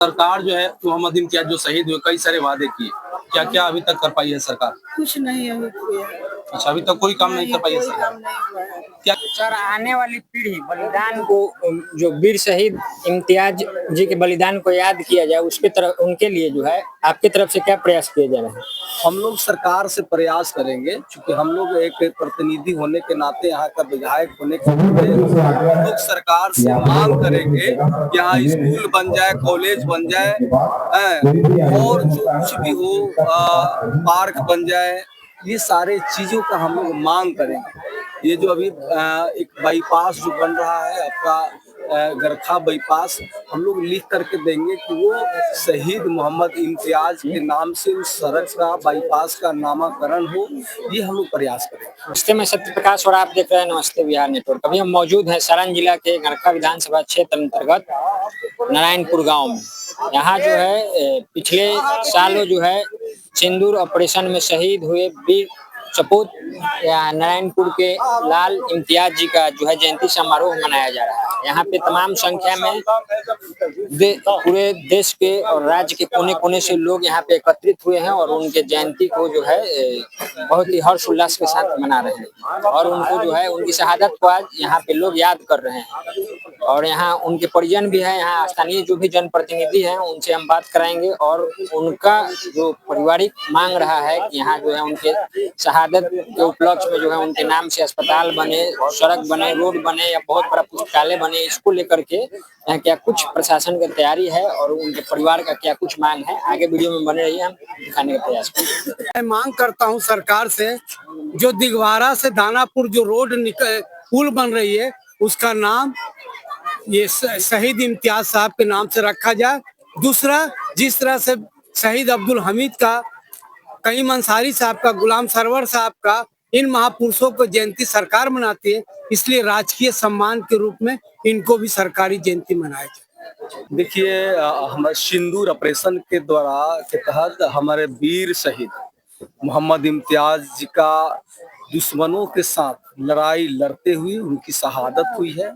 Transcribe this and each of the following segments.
सरकार जो है मोहम्मद इम्तियाज जो शहीद हुए, कई सारे वादे किए, क्या क्या अभी तक कर पाई है सरकार? कुछ नहीं अभी किया। अच्छा, अभी तक कोई काम नहीं कर पाई है कोई सरकार। काम नहीं हुआ है। क्या सर, आने वाली पीढ़ी बलिदान को, जो वीर शहीद इम्तियाज जी के बलिदान को याद किया जाए, उसके तरफ उनके लिए जो है आपकी तरफ से क्या प्रयास किए जा रहे हैं? हम लोग सरकार से प्रयास करेंगे, क्योंकि हम लोग एक प्रतिनिधि होने के नाते, यहाँ का विधायक होने के नाते हम लोग सरकार से मांग करेंगे कि यहाँ स्कूल बन जाए, कॉलेज बन जाए, और जो कुछ भी हो, पार्क बन जाए, ये सारे चीजों का हम लोग मांग करेंगे। ये जो अभी एक बाईपास जो बन रहा है आपका, गरखा बाईपास, हम लोग लिख करके देंगे कि वो शहीद मोहम्मद इम्तियाज के नाम से उस सड़क का, बाईपास का नामकरण हो। ये हम लोग प्रयास करेंगे। नमस्ते, मैं सत्य प्रकाश और आप देख रहे हैं नमस्ते बिहार नेटवर्क। अभी हम मौजूद हैं सारण जिला के गरखा विधानसभा क्षेत्र अंतर्गत नारायणपुर गांव में। यहाँ जो है पिछले सालों जो है सिंदूर ऑपरेशन में शहीद हुए वीर सपूत या नारायणपुर के लाल इम्तियाज जी का जो है जयंती समारोह मनाया जा रहा है। यहाँ पे तमाम संख्या में पूरे देश के और राज्य के कोने कोने से लोग यहाँ पे एकत्रित हुए हैं और उनके जयंती को जो है बहुत ही हर्ष उल्लास के साथ मना रहे हैं और उनको जो है उनकी शहादत को आज यहाँ पे लोग याद कर रहे हैं। और यहाँ उनके परिजन भी हैं, यहाँ स्थानीय जो भी जनप्रतिनिधि हैं उनसे हम बात कराएंगे और उनका जो पारिवारिक मांग रहा है कि यहाँ जो है उनके शहादत के उपलक्ष्य में जो है उनके नाम से अस्पताल बने, सड़क बने, रोड बने या बहुत बड़ा पुस्तकालय बने, इसको लेकर के यहाँ क्या कुछ प्रशासन की तैयारी है और उनके परिवार का क्या कुछ मांग है। आगे वीडियो में बने रहिए, हम दिखाने का प्रयास करेंगे। मैं मांग करता हूँ सरकार से, जो दिघवारा से दानापुर जो रोड पुल बन रही है, उसका नाम ये शहीद इम्तियाज साहब के नाम से रखा जाए। दूसरा, जिस तरह से शहीद अब्दुल हमीद का, कईम अंसारी साहब का, गुलाम सरवर साहब का, इन महापुरुषों को जयंती सरकार मनाती है, इसलिए राजकीय सम्मान के रूप में इनको भी सरकारी जयंती मनाई जाए। देखिए, हमारे सिंदूर ऑपरेशन के तहत हमारे वीर शहीद मोहम्मद इम्तियाज जी का दुश्मनों के साथ लड़ाई लड़ते हुए उनकी शहादत हुई है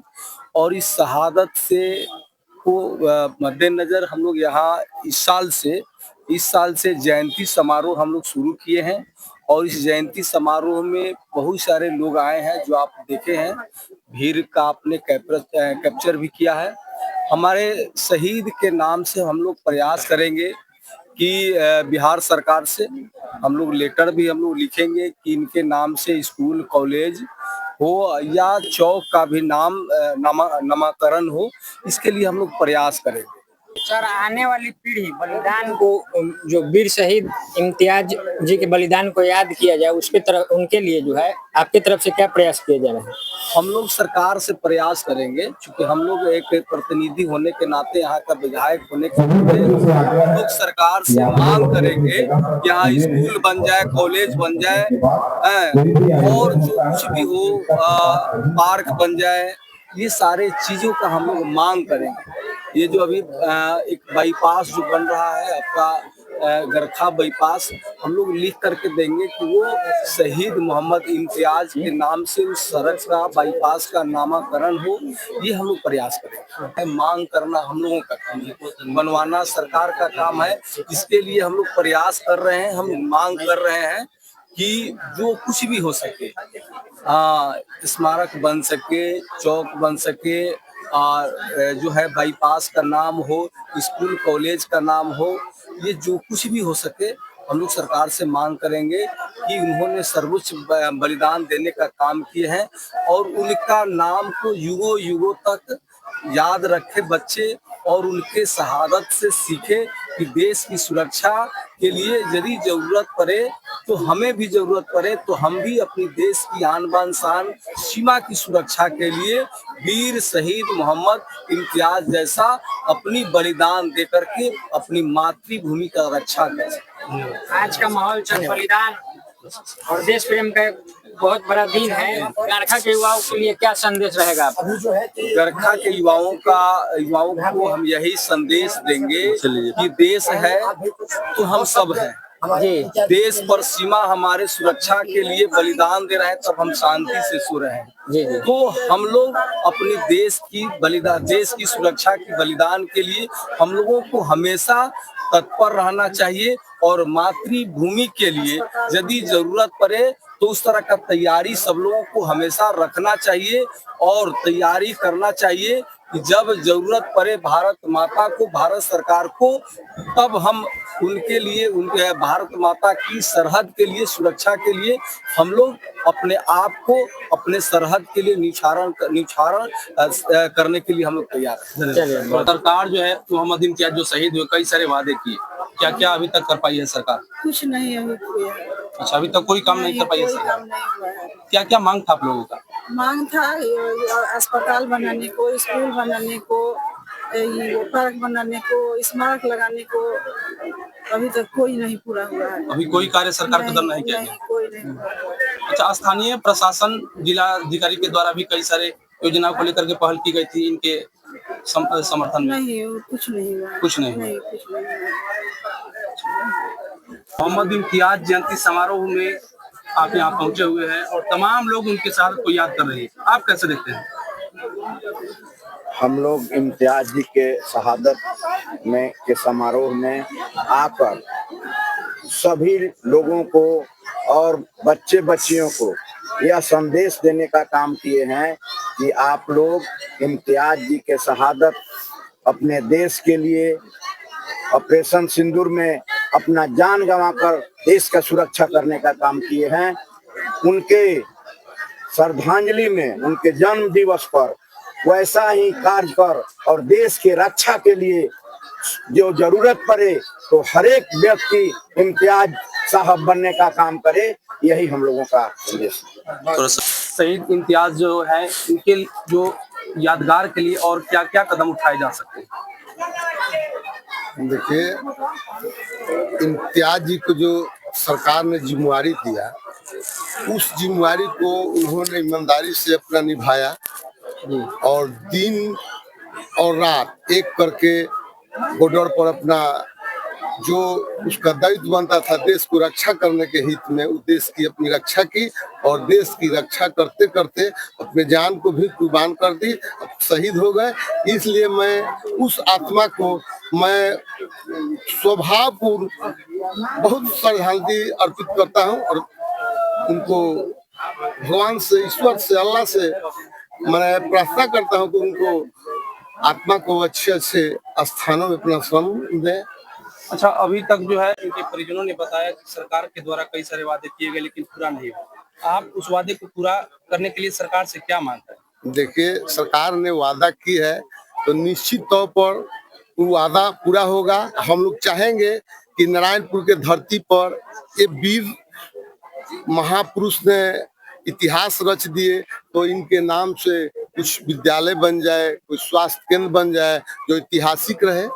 और इस शहादत से को मद्देनजर हम लोग यहाँ इस साल से जयंती समारोह हम लोग शुरू किए हैं और इस जयंती समारोह में बहुत सारे लोग आए हैं, जो आप देखे हैं। भीड़ का आपने कैप्चर भी किया है। हमारे शहीद के नाम से हम लोग प्रयास करेंगे कि बिहार सरकार से हम लोग लेटर भी हम लोग लिखेंगे कि इनके नाम से स्कूल, कॉलेज हो या चौक का भी नामकरण हो। इसके लिए हम लोग प्रयास करेंगे। सर, आने वाली पीढ़ी बलिदान को, जो वीर शहीद इम्तियाज जी के बलिदान को याद किया जाए, उसके तरफ उनके लिए जो है आपकी तरफ से क्या प्रयास किए जा रहे हैं? हम लोग सरकार से प्रयास करेंगे, क्योंकि हम लोग एक प्रतिनिधि होने के नाते, यहाँ का विधायक होने के नाते हम लोग सरकार से मांग करेंगे कि यहाँ स्कूल बन जाए, कॉलेज बन जाए, और जो कुछ भी हो, पार्क बन जाए, ये सारे चीजों का हम लोग मांग करेंगे। ये जो अभी एक बाईपास जो बन रहा है आपका, गरखा बाईपास, हम लोग लिख करके देंगे कि वो शहीद मोहम्मद इम्तियाज के नाम से उस सड़क का, बाईपास का नामकरण हो। ये हम लोग प्रयास करेंगे। मांग करना हम लोगों का काम है, बनवाना सरकार का काम है। इसके लिए हम लोग प्रयास कर रहे हैं, हम मांग कर रहे हैं कि जो कुछ भी हो सके, स्मारक बन सके, चौक बन सके, और जो है बाईपास का नाम हो, स्कूल कॉलेज का नाम हो, ये जो कुछ भी हो सके हम लोग सरकार से मांग करेंगे कि उन्होंने सर्वोच्च बलिदान देने का काम किए हैं और उनका नाम को युगों युगों तक याद रखे बच्चे और उनके शहादत से सीखे कि देश की सुरक्षा के लिए यदि जरूरत पड़े तो हमें भी जरूरत पड़े तो हम भी अपनी देश की आन बान शान सीमा की सुरक्षा के लिए वीर शहीद मोहम्मद इम्तियाज जैसा अपनी बलिदान दे करके अपनी मातृभूमि का रक्षा करें। आज का माहौल बलिदान और देश प्रेम का बहुत बड़ा दिन है। गरखा के युवाओं के लिए क्या संदेश रहेगा? गरखा के युवाओं को हम यही संदेश देंगे कि देश है तो हम सब हैं, जी देश पर सीमा हमारे सुरक्षा के लिए बलिदान दे रहे हैं, तब हम शांति से सो रहे हैं। जी जी तो हम लोग अपने देश की सुरक्षा की बलिदान के लिए हम लोगों को हमेशा तत्पर रहना चाहिए और मातृभूमि के लिए यदि जरूरत पड़े तो उस तरह का तैयारी सब लोगों को हमेशा रखना चाहिए और तैयारी करना चाहिए कि जब जरूरत पड़े भारत माता को, भारत सरकार को, तब हम उनके लिए, उनके भारत माता की सरहद के लिए, सुरक्षा के लिए हम लोग अपने आप को अपने सरहद के लिए निछारण करने के लिए हम लोग तैयार हैं। चलिए सरकार जो है मोहम्मद इम्तियाज जो शहीद हुए, कई सारे वादे किए, क्या क्या अभी तक कर पाई है सरकार? कुछ नहीं अभी किया। अच्छा, अभी तक कोई काम नहीं कर पाई है कोई सरकार। काम नहीं हुआ है। क्या क्या मांग था आप लोगों का? मांग था अस्पताल बनाने को, स्कूल बनाने को, ये पार्क बनाने को, स्मारक लगाने को, अभी तक कोई नहीं पूरा हुआ है। अभी कोई कार्य सरकार के द्वारा नहीं किया गया। कोई नहीं हुआ है। अच्छा, स्थानीय प्रशासन जिला अधिकारी के द्वारा भी कई सारे योजनाओं को लेकर के पहल की गई थी, इनके समर्थन में नहीं, कुछ नहीं हुआ। कुछ नहीं। नहीं, कुछ नहीं हुआ। मोहम्मद इम्तियाज जयंती समारोह में आप यहाँ पहुंचे हुए हैं और तमाम लोग उनके साथ को याद कर रहे हैं, आप कैसे देखते हैं? हम लोग इम्तियाज जी के शहादत में के समारोह में आकर सभी लोगों को और बच्चे बच्चियों को यह संदेश देने का काम किए हैं कि आप लोग इम्तियाज जी के शहादत अपने देश के लिए ऑपरेशन सिंदूर में अपना जान गंवाकर देश का सुरक्षा करने का काम किए हैं। उनके श्रद्धांजलि में उनके जन्म दिवस पर वैसा ही कार्य कर और देश के रक्षा के लिए जो जरूरत पड़े तो हर एक व्यक्ति इम्तियाज साहब बनने का काम करे, यही हम लोगों का संदेश है। शहीद इम्तियाज जो है, इनके जो यादगार के लिए और क्या क्या कदम उठाए जा सकते हैं? देखिए, इम्तियाज जी को जो सरकार ने जिम्मेवारी दिया, उस जिम्मेवारी को उन्होंने ईमानदारी से अपना निभाया और दिन और रात एक करके बॉर्डर पर अपना जो उसका दायित्व बनता था देश को रक्षा करने के हित में, उस देश की अपनी रक्षा की और देश की रक्षा करते करते अपने जान को भी कुर्बान कर दी, शहीद हो गए। इसलिए मैं उस आत्मा को मैं स्वभावपूर्ण बहुत श्रद्धांजलि अर्पित करता हूं और उनको भगवान से, ईश्वर से, अल्लाह से मैं प्रार्थना करता हूं कि उनको आत्मा को अच्छे अच्छे स्थानों में अपना श्रम दें। अच्छा, अभी तक जो है इनके परिजनों ने बताया कि सरकार के द्वारा कई सारे वादे किए गए लेकिन पूरा नहीं हुआ। आप उस वादे को पूरा करने के लिए सरकार से क्या मांगते हैं? देखिए, सरकार ने वादा की है तो निश्चित तौर पर वो वादा पूरा होगा। हम लोग चाहेंगे कि नारायणपुर के धरती पर ये वीर महापुरुष ने इतिहास रच दिए तो इनके नाम से कुछ विद्यालय बन जाए, कुछ स्वास्थ्य केंद्र बन जाए जो ऐतिहासिक रहे।